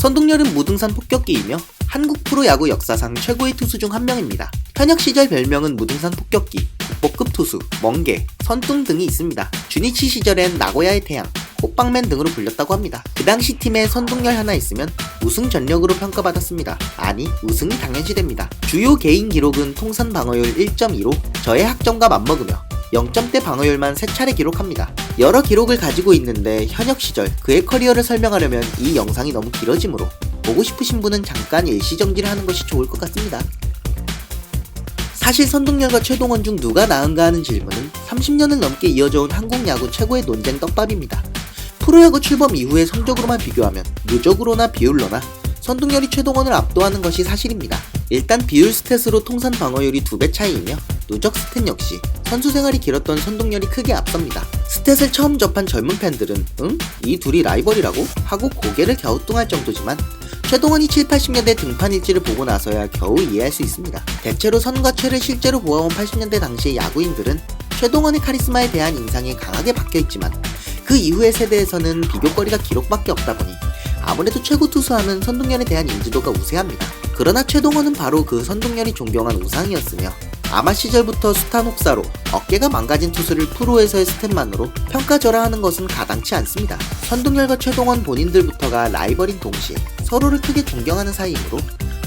선동열은 무등산 폭격기이며 한국 프로야구 역사상 최고의 투수 중 한 명입니다. 현역 시절 별명은 무등산 폭격기, 국보급 투수, 멍게, 선뚱 등이 있습니다. 주니치 시절엔 나고야의 태양, 호빵맨 등으로 불렸다고 합니다. 그 당시 팀에 선동열 하나 있으면 우승 전력으로 평가받았습니다. 아니, 우승이 당연시됩니다. 주요 개인 기록은 통산 방어율 1.25, 저의 학점과 맞먹으며 0점대 방어율만 3차례 기록합니다. 여러 기록을 가지고 있는데 현역 시절 그의 커리어를 설명하려면 이 영상이 너무 길어지므로 보고 싶으신 분은 잠깐 일시정지를 하는 것이 좋을 것 같습니다. 사실 선동열과 최동원 중 누가 나은가 하는 질문은 30년을 넘게 이어져온 한국 야구 최고의 논쟁 떡밥입니다. 프로야구 출범 이후의 성적으로만 비교하면 누적으로나 비율로나 선동열이 최동원을 압도하는 것이 사실입니다. 일단 비율 스탯으로 통산 방어율이 2배 차이이며 누적 스탯 역시 선수 생활이 길었던 선동열이 크게 앞섭니다. 스탯을 처음 접한 젊은 팬들은 응? 이 둘이 라이벌이라고? 하고 고개를 갸우뚱할 정도지만 최동원이 7, 80년대 등판 일지를 보고 나서야 겨우 이해할 수 있습니다. 대체로 선과 최를 실제로 보아온 80년대 당시의 야구인들은 최동원의 카리스마에 대한 인상이 강하게 박혀있지만 그 이후의 세대에서는 비교거리가 기록밖에 없다 보니 아무래도 최고 투수하면 선동열에 대한 인지도가 우세합니다. 그러나 최동원은 바로 그 선동열이 존경한 우상이었으며 아마 시절부터 숱한 혹사로 어깨가 망가진 투수를 프로에서의 스탯만으로 평가절하하는 것은 가당치 않습니다. 선동열과 최동원 본인들부터가 라이벌인 동시에 서로를 크게 존경하는 사이이므로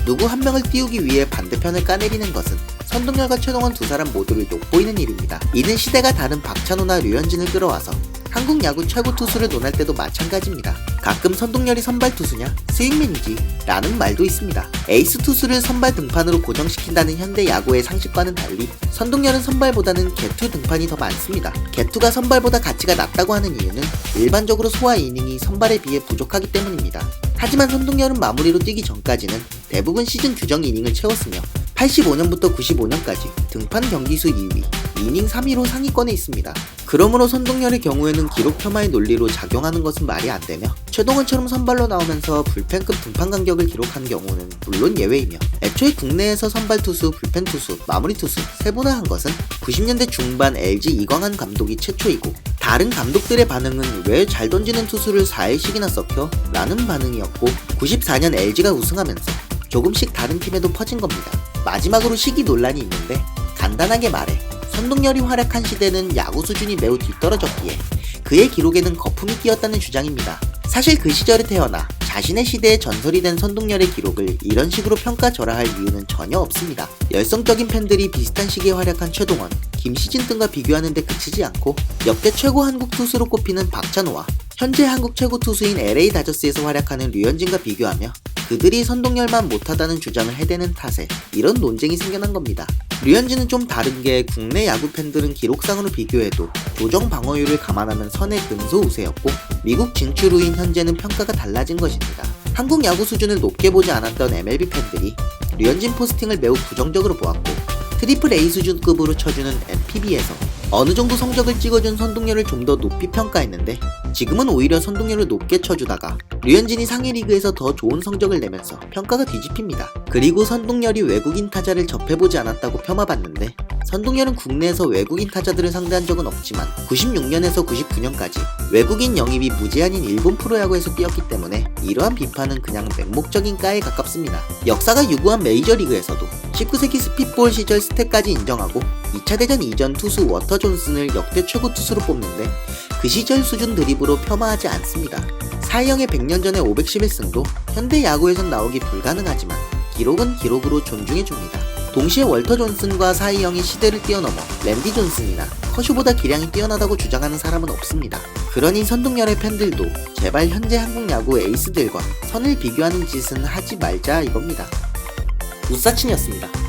누구 한 명을 띄우기 위해 반대편을 까내리는 것은 선동열과 최동원 두 사람 모두를 욕보이는 일입니다. 이는 시대가 다른 박찬호나 류현진을 끌어와서 한국 야구 최고 투수를 논할 때도 마찬가지입니다. 가끔 선동열이 선발 투수냐? 스윙맨이지 라는 말도 있습니다. 에이스 투수를 선발 등판으로 고정시킨다는 현대 야구의 상식과는 달리 선동열은 선발보다는 개투 등판이 더 많습니다. 개투가 선발보다 가치가 낮다고 하는 이유는 일반적으로 소화 이닝이 선발에 비해 부족하기 때문입니다. 하지만 선동열은 마무리로 뛰기 전까지는 대부분 시즌 규정 이닝을 채웠으며 85년부터 95년까지 등판 경기수 2위, 이닝 3위로 상위권에 있습니다. 그러므로 선동열의 경우에는 기록 폄하의 논리로 작용하는 것은 말이 안 되며 최동원처럼 선발로 나오면서 불펜급 등판 간격을 기록한 경우는 물론 예외이며 애초에 국내에서 선발 투수, 불펜 투수, 마무리 투수 세분화한 것은 90년대 중반 LG 이광한 감독이 최초이고 다른 감독들의 반응은 왜 잘 던지는 투수를 4일씩이나 썩혀? 라는 반응이었고 94년 LG가 우승하면서 조금씩 다른 팀에도 퍼진 겁니다. 마지막으로 시기 논란이 있는데 간단하게 말해 선동열이 활약한 시대는 야구 수준이 매우 뒤떨어졌기에 그의 기록에는 거품이 끼었다는 주장입니다. 사실 그 시절에 태어나 자신의 시대에 전설이 된 선동열의 기록을 이런 식으로 평가절하할 이유는 전혀 없습니다. 열성적인 팬들이 비슷한 시기에 활약한 최동원, 김시진 등과 비교하는 데 그치지 않고 역대 최고 한국 투수로 꼽히는 박찬호와 현재 한국 최고 투수인 LA 다저스에서 활약하는 류현진과 비교하며 그들이 선동열만 못하다는 주장을 해대는 탓에 이런 논쟁이 생겨난 겁니다. 류현진은 좀 다른게 국내 야구 팬들은 기록상으로 비교해도 조정 방어율을 감안하면 선의 근소 우세였고 미국 진출 후인 현재는 평가가 달라진 것입니다. 한국 야구 수준을 높게 보지 않았던 MLB 팬들이 류현진 포스팅을 매우 부정적으로 보았고 트리플 A 수준급으로 쳐주는 NPB에서 어느 정도 성적을 찍어준 선동열을 좀 더 높이 평가했는데 지금은 오히려 선동열을 높게 쳐주다가 류현진이 상위 리그에서 더 좋은 성적을 내면서 평가가 뒤집힙니다. 그리고 선동열이 외국인 타자를 접해보지 않았다고 폄하받는데 선동열은 국내에서 외국인 타자들을 상대한 적은 없지만 96년에서 99년까지 외국인 영입이 무제한인 일본 프로야구에서 뛰었기 때문에 이러한 비판은 그냥 맹목적인 까에 가깝습니다. 역사가 유구한 메이저리그에서도 19세기 스핏볼 시절 스탯까지 인정하고 2차 대전 이전 투수 워터 존슨을 역대 최고 투수로 뽑는데 그 시절 수준 드립으로 폄하하지 않습니다. 사이영의 100년 전의 511승도 현대 야구에선 나오기 불가능하지만 기록은 기록으로 존중해줍니다. 동시에 월터 존슨과 사이영이 시대를 뛰어넘어 랜디 존슨이나 커쇼보다 기량이 뛰어나다고 주장하는 사람은 없습니다. 그러니 선동열의 팬들도 제발 현재 한국 야구 에이스들과 선을 비교하는 짓은 하지 말자 이겁니다. 우사친이었습니다.